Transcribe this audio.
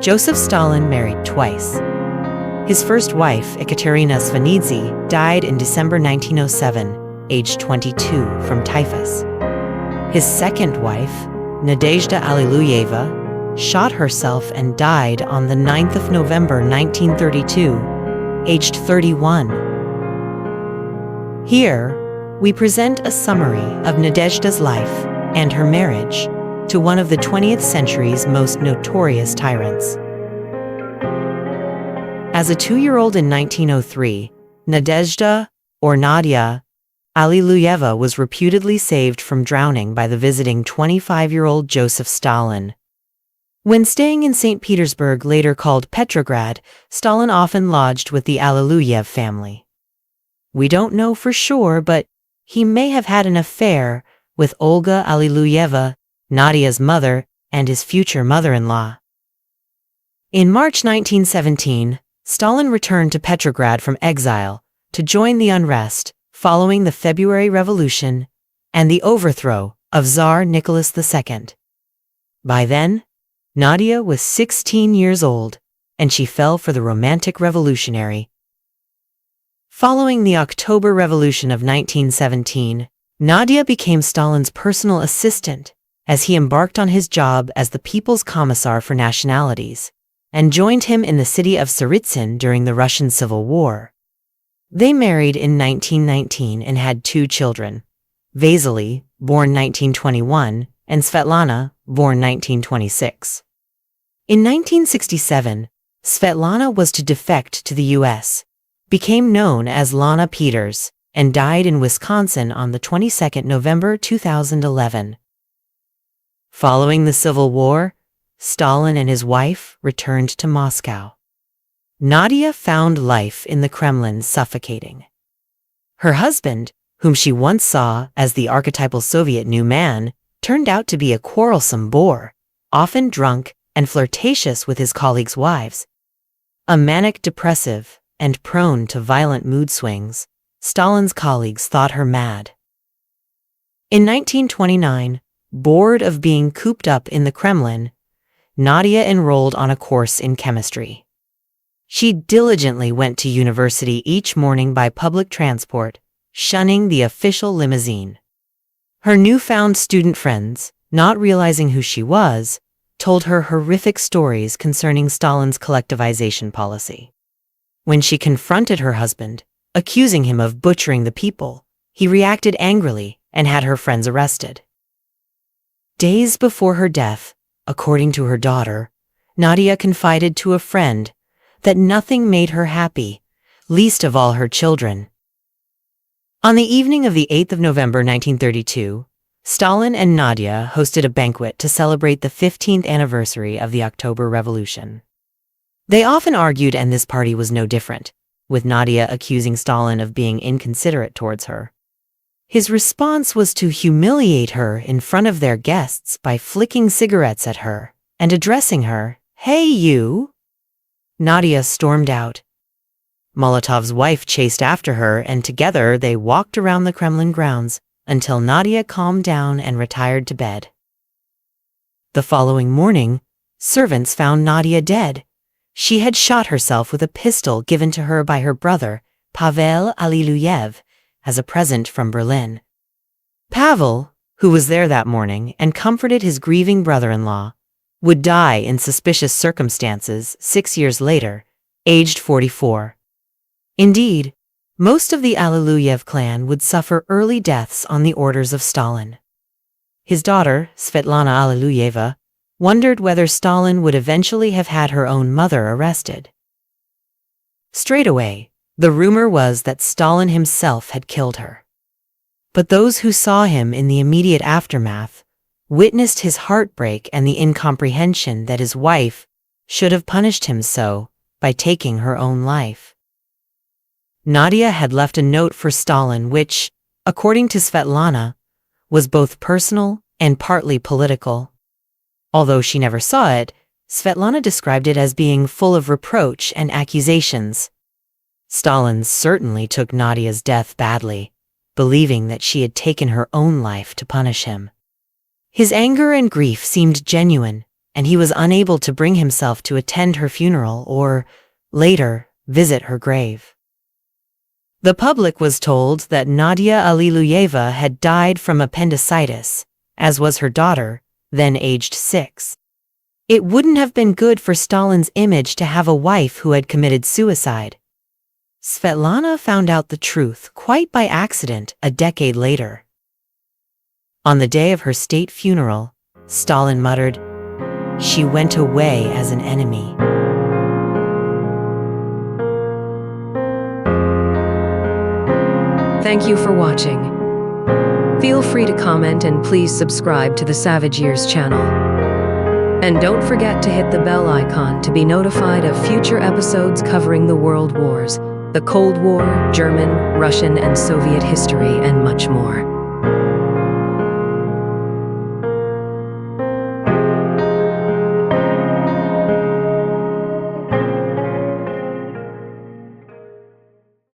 Joseph Stalin married twice. His first wife, Ekaterina Svanidze, died in December 1907, aged 22, from typhus. His second wife, Nadezhda Alliluyeva, shot herself and died on the 9th of November 1932, aged 31. Here, we present a summary of Nadezhda's life and her marriage to one of the 20th century's most notorious tyrants. As a 2-year-old in 1903, Nadezhda, or Nadia, Alliluyeva was reputedly saved from drowning by the visiting 25-year-old Joseph Stalin. When staying in St. Petersburg, later called Petrograd, Stalin often lodged with the Alliluyev family. We don't know for sure, but he may have had an affair with Olga Alliluyeva, Nadia's mother, and his future mother-in-law. In March 1917, Stalin returned to Petrograd from exile to join the unrest following the February Revolution and the overthrow of Tsar Nicholas II. By then, Nadia was 16 years old, and she fell for the romantic revolutionary. Following the October Revolution of 1917, Nadia became Stalin's personal assistant as he embarked on his job as the People's Commissar for Nationalities, and joined him in the city of Tsaritsyn during the Russian Civil War. They married in 1919 and had 2 children, Vasily, born 1921, and Svetlana, born 1926. In 1967, Svetlana was to defect to the U.S., became known as Lana Peters, and died in Wisconsin on the 22nd November 2011. Following the Civil War, Stalin and his wife returned to Moscow. Nadia found life in the Kremlin suffocating. Her husband, whom she once saw as the archetypal Soviet new man, turned out to be a quarrelsome bore, often drunk and flirtatious with his colleagues' wives. A manic depressive and prone to violent mood swings, Stalin's colleagues thought her mad. In 1929, bored of being cooped up in the Kremlin, Nadia enrolled on a course in chemistry. She diligently went to university each morning by public transport, shunning the official limousine. Her newfound student friends, not realizing who she was, told her horrific stories concerning Stalin's collectivization policy. When she confronted her husband, accusing him of butchering the people, he reacted angrily and had her friends arrested. Days before her death, according to her daughter, Nadia confided to a friend that nothing made her happy, least of all her children. On the evening of the 8th of November 1932, Stalin and Nadia hosted a banquet to celebrate the 15th anniversary of the October Revolution. They often argued, and this party was no different, with Nadia accusing Stalin of being inconsiderate towards her. His response was to humiliate her in front of their guests by flicking cigarettes at her and addressing her, "Hey, you!" Nadia stormed out. Molotov's wife chased after her, and together they walked around the Kremlin grounds until Nadia calmed down and retired to bed. The following morning, servants found Nadia dead. She had shot herself with a pistol given to her by her brother, Pavel Alliluyev, as a present from Berlin. Pavel, who was there that morning and comforted his grieving brother-in-law, would die in suspicious circumstances 6 years later, aged 44. Indeed, most of the Alliluyev clan would suffer early deaths on the orders of Stalin. His daughter, Svetlana Alliluyeva, wondered whether Stalin would eventually have had her own mother arrested. Straight away, the rumor was that Stalin himself had killed her. But those who saw him in the immediate aftermath witnessed his heartbreak and the incomprehension that his wife should have punished him so by taking her own life. Nadia had left a note for Stalin which, according to Svetlana, was both personal and partly political. Although she never saw it, Svetlana described it as being full of reproach and accusations. Stalin certainly took Nadia's death badly, believing that she had taken her own life to punish him. His anger and grief seemed genuine, and he was unable to bring himself to attend her funeral or, later, visit her grave. The public was told that Nadezhda Alliluyeva had died from appendicitis, as was her daughter, then aged 6. It wouldn't have been good for Stalin's image to have a wife who had committed suicide. Svetlana found out the truth quite by accident a decade later. On the day of her state funeral, Stalin muttered, "She went away as an enemy." Thank you for watching. Feel free to comment and please subscribe to the Savage Years channel. And don't forget to hit the bell icon to be notified of future episodes covering the World Wars, the Cold War, German, Russian, and Soviet history, and much more.